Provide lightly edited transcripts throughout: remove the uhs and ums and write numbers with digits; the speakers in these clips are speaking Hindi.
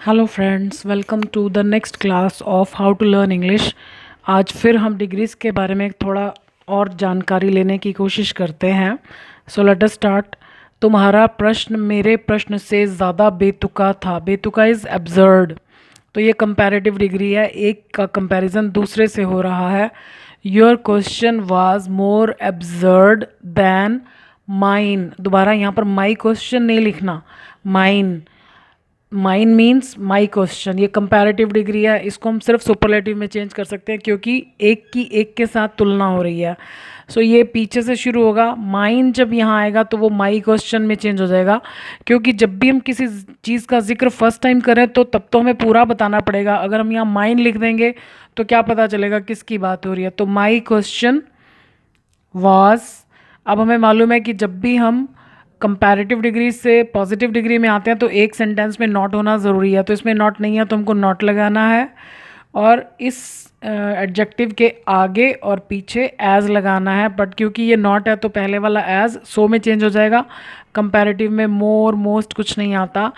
Hello friends, welcome to the next class of how to learn English. आज फिर हम डिग्रीज़ के बारे में थोड़ा और जानकारी लेने की कोशिश करते हैं। So let us start. तुम्हारा प्रश्न मेरे प्रश्न से ज़्यादा बेतुका था। बेतुका इज़ एब्सर्ड। तो ये कंपैरेटिव डिग्री है, एक का कंपैरिजन दूसरे से हो रहा है। Your question was more absurd than mine. दोबारा यहाँ पर माई क्वेश्चन नहीं लिखना, mine. Mine means my question. ये कंपैरेटिव डिग्री है, इसको हम सिर्फ सुपरलेटिव में चेंज कर सकते हैं क्योंकि एक की एक के साथ तुलना हो रही है। सो ये पीछे से शुरू होगा। माइन जब यहाँ आएगा तो वो माई क्वेश्चन में चेंज हो जाएगा, क्योंकि जब भी हम किसी चीज़ का जिक्र फर्स्ट टाइम करें तो तब तो हमें पूरा बताना पड़ेगा। अगर हम यहाँ माइन लिख देंगे तो क्या पता चलेगा किसकी बात हो रही है। तो माई क्वेश्चन वाज। अब हमें मालूम है कि जब भी हम कंपैरेटिव डिग्री से पॉजिटिव डिग्री में आते हैं तो एक सेंटेंस में नॉट होना ज़रूरी है। तो इसमें नॉट नहीं है तो हमको नॉट लगाना है, और इस एडजेक्टिव के आगे और पीछे एज लगाना है। बट क्योंकि ये नॉट है तो पहले वाला एज सो में चेंज हो जाएगा। कंपैरेटिव में मोर मोस्ट कुछ नहीं आता।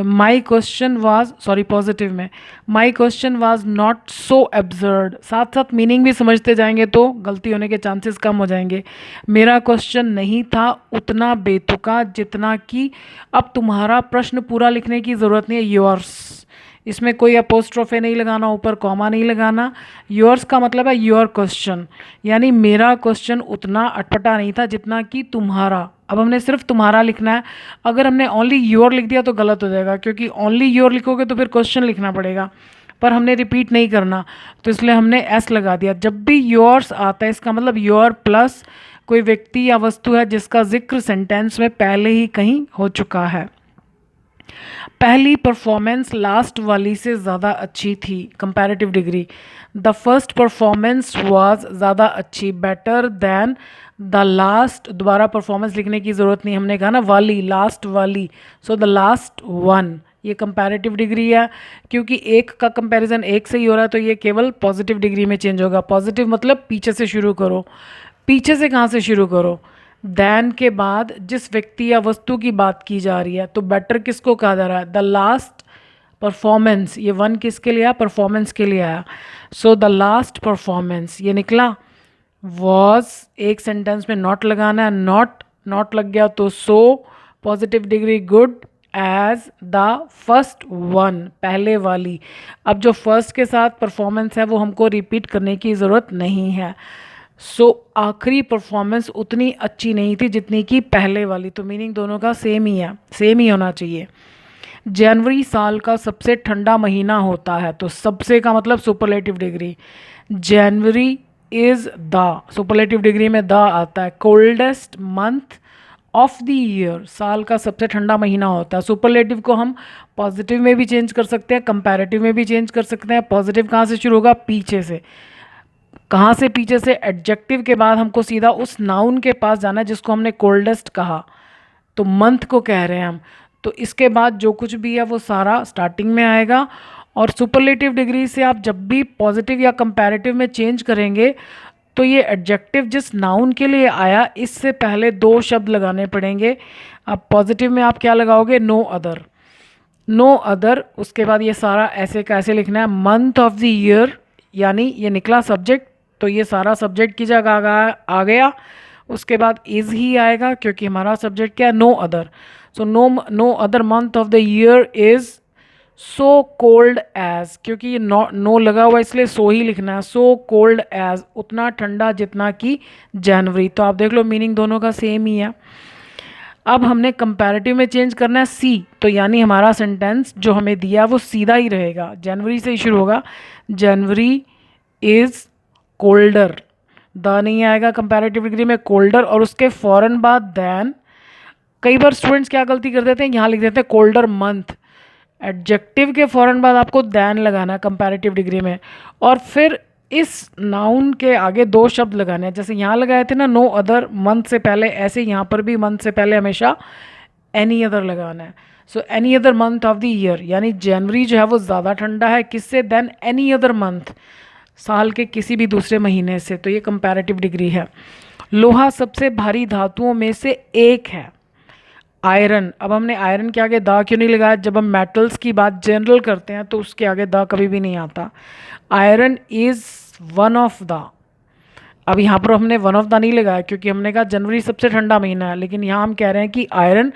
My question was, sorry positive में my question was not so absurd. साथ साथ मीनिंग भी समझते जाएंगे तो गलती होने के चांसेस कम हो जाएंगे। मेरा क्वेश्चन नहीं था उतना बेतुका जितना कि। अब तुम्हारा प्रश्न पूरा लिखने की ज़रूरत नहीं है, योर्स। इसमें कोई अपोस्ट्रोफे नहीं लगाना, ऊपर कॉमा नहीं लगाना। योर्स का मतलब है योर क्वेश्चन, यानी मेरा क्वेश्चन उतना अटपटा नहीं था जितना कि तुम्हारा। अब हमने सिर्फ तुम्हारा लिखना है। अगर हमने ओनली योर लिख दिया तो गलत हो जाएगा, क्योंकि ओनली योर लिखोगे तो फिर क्वेश्चन लिखना पड़ेगा, पर हमने रिपीट नहीं करना, तो इसलिए हमने एस लगा दिया। जब भी योर्स आता है इसका मतलब योर प्लस कोई व्यक्ति या वस्तु है जिसका जिक्र सेंटेंस में पहले ही कहीं हो चुका है। पहली परफॉर्मेंस लास्ट वाली से ज़्यादा अच्छी थी। Comparative degree, the first performance was ज़्यादा अच्छी, बेटर दैन द लास्ट। दोबारा परफॉर्मेंस लिखने की ज़रूरत नहीं, हमने कहा ना वाली, लास्ट वाली। सो द लास्ट वन, ये कंपैरेटिव डिग्री है। क्योंकि एक का कंपैरिजन एक से ही हो रहा है तो ये केवल पॉजिटिव डिग्री में चेंज होगा। पॉजिटिव मतलब पीछे से शुरू करो। पीछे से कहाँ से शुरू करो? दैन के बाद जिस व्यक्ति या वस्तु की बात की जा रही है। तो बेटर किसको कहा जा रहा है? The last performance. ये वन किसके लिए आया? परफॉर्मेंस के लिए आया। सो द लास्ट परफॉर्मेंस ये निकला। वॉज, एक सेंटेंस में नॉट लगाना है, नॉट, नॉट लग गया तो so positive degree good as the first one, पहले वाली। अब जो फर्स्ट के साथ परफॉर्मेंस है वो हमको रिपीट करने की ज़रूरत नहीं है। सो आखिरी परफॉर्मेंस उतनी अच्छी नहीं थी जितनी कि पहले वाली। तो मीनिंग दोनों का सेम ही है, सेम ही होना चाहिए। जनवरी साल का सबसे ठंडा महीना होता है, तो सबसे का मतलब superlative degree. January is the, superlative degree में द आता है। Coldest month of the year, साल का सबसे ठंडा महीना होता है। सुपरलेटिव को हम पॉजिटिव में भी चेंज कर सकते हैं, कंपैरेटिव में भी चेंज कर सकते हैं। पॉजिटिव कहाँ से शुरू होगा? पीछे से। कहाँ से पीछे से? एडजेक्टिव के बाद हमको सीधा उस नाउन के पास जाना है जिसको हमने कोल्डेस्ट कहा, तो मंथ को कह रहे हैं हम। तो इसके बाद जो कुछ भी है वो सारा स्टार्टिंग में आएगा। और सुपरलेटिव डिग्री से आप जब भी पॉजिटिव या कंपैरेटिव में चेंज करेंगे तो ये एडजेक्टिव जिस नाउन के लिए आया इससे पहले दो शब्द लगाने पड़ेंगे। अब पॉजिटिव में आप क्या लगाओगे? No other, no other. उसके बाद ये सारा ऐसे कैसे लिखना है? मंथ ऑफ द ईयर, यानी ये निकला सब्जेक्ट, तो ये सारा सब्जेक्ट की जगह आ गया। उसके बाद इज़ ही आएगा क्योंकि हमारा सब्जेक्ट क्या है? No other. So no other month of the year is so cold as, क्योंकि ये नो लगा हुआ इसलिए सो ही लिखना है। सो कोल्ड एज, उतना ठंडा जितना कि जनवरी। तो आप देख लो मीनिंग दोनों का सेम ही है। अब हमने कंपैरेटिव में चेंज करना है सी, तो यानी हमारा सेंटेंस जो हमें दिया वो सीधा ही रहेगा, जनवरी से ही शुरू होगा। जनवरी इज़ कोल्डर, द नहीं आएगा कंपैरेटिव डिग्री में, कोल्डर, और उसके फ़ौरन बाद दैन। कई बार स्टूडेंट्स क्या गलती कर देते हैं, यहाँ लिख देते हैं कोल्डर मंथ। एडजेक्टिव के फ़ौरन बाद आपको दैन लगाना है कंपैरेटिव डिग्री में, और फिर इस नाउन के आगे दो शब्द लगाने हैं। जैसे यहाँ लगाए थे ना नो अदर मंथ से पहले, ऐसे यहाँ पर भी मंथ से पहले हमेशा एनी अदर लगाना है। So any other month of the year, यानी जनवरी जो है वो ज़्यादा ठंडा है किससे? देन एनी अदर मंथ, साल के किसी भी दूसरे महीने से। तो ये कंपैरेटिव डिग्री है। लोहा सबसे भारी धातुओं में से एक है। आयरन, अब हमने आयरन के आगे दा क्यों नहीं लगाया? जब हम मेटल्स की बात जनरल करते हैं तो उसके आगे दा कभी भी नहीं आता। Iron is one of the, अब यहाँ पर हमने वन ऑफ द नहीं लगाया क्योंकि हमने कहा जनवरी सबसे ठंडा महीना है, लेकिन यहाँ हम कह रहे हैं कि आयरन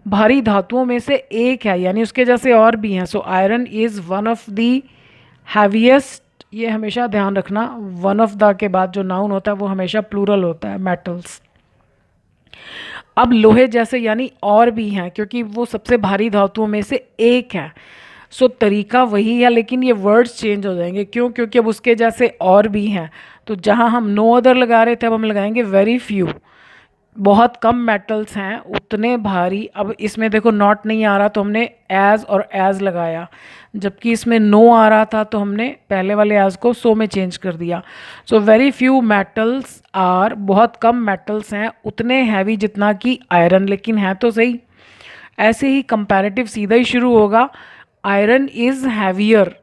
भारी धातुओं में से एक है, यानी उसके जैसे और भी हैं। So iron is one of the heaviest, ये हमेशा ध्यान रखना, वन ऑफ द के बाद जो नाउन होता है वो हमेशा प्लूरल होता है, मेटल्स। अब लोहे जैसे यानी और भी हैं, क्योंकि वो सबसे भारी धातुओं में से एक है। सो तरीका वही है, लेकिन ये वर्ड्स चेंज हो जाएंगे। क्यों? क्योंकि अब उसके जैसे और भी हैं। तो जहाँ हम नो अदर लगा रहे थे, अब हम लगाएंगे वेरी फ्यू, बहुत कम मेटल्स हैं उतने भारी। अब इसमें देखो नॉट नहीं आ रहा तो हमने एज और एज लगाया, जबकि इसमें नो आ रहा था तो हमने पहले वाले एज को सो में चेंज कर दिया। So very few metals are, बहुत कम मेटल्स हैं उतने हैवी जितना कि आयरन, लेकिन है तो सही। ऐसे ही कंपैरेटिव सीधा ही शुरू होगा, आयरन इज़ हैवियर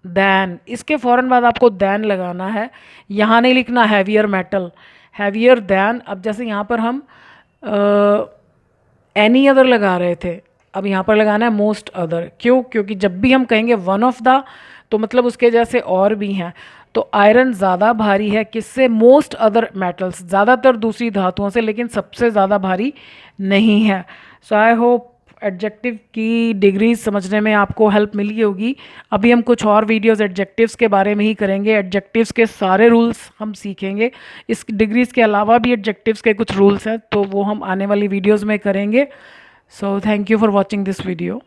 दैन, इसके फ़ौरन बाद आपको दैन लगाना है, यहाँ नहीं लिखना हैवियर मेटल, हैवियर दैन। अब जैसे यहाँ पर हम एनी अदर लगा रहे थे, अब यहाँ पर लगाना है मोस्ट अदर। क्यों? क्योंकि जब भी हम कहेंगे वन ऑफ द तो मतलब उसके जैसे और भी हैं। तो आयरन ज़्यादा भारी है किससे? मोस्ट अदर मेटल्स, ज़्यादातर दूसरी धातुओं से, लेकिन सबसे ज़्यादा भारी नहीं है। सो आई होप एडजेक्टिव की डिग्रीज समझने में आपको हेल्प मिली होगी। अभी हम कुछ और वीडियोस एडजेक्टिव्स के बारे में ही करेंगे, एडजेक्टिव्स के सारे रूल्स हम सीखेंगे। इस डिग्रीज के अलावा भी एडजेक्टिव्स के कुछ रूल्स हैं, तो वो हम आने वाली वीडियोस में करेंगे। So thank you for watching this video.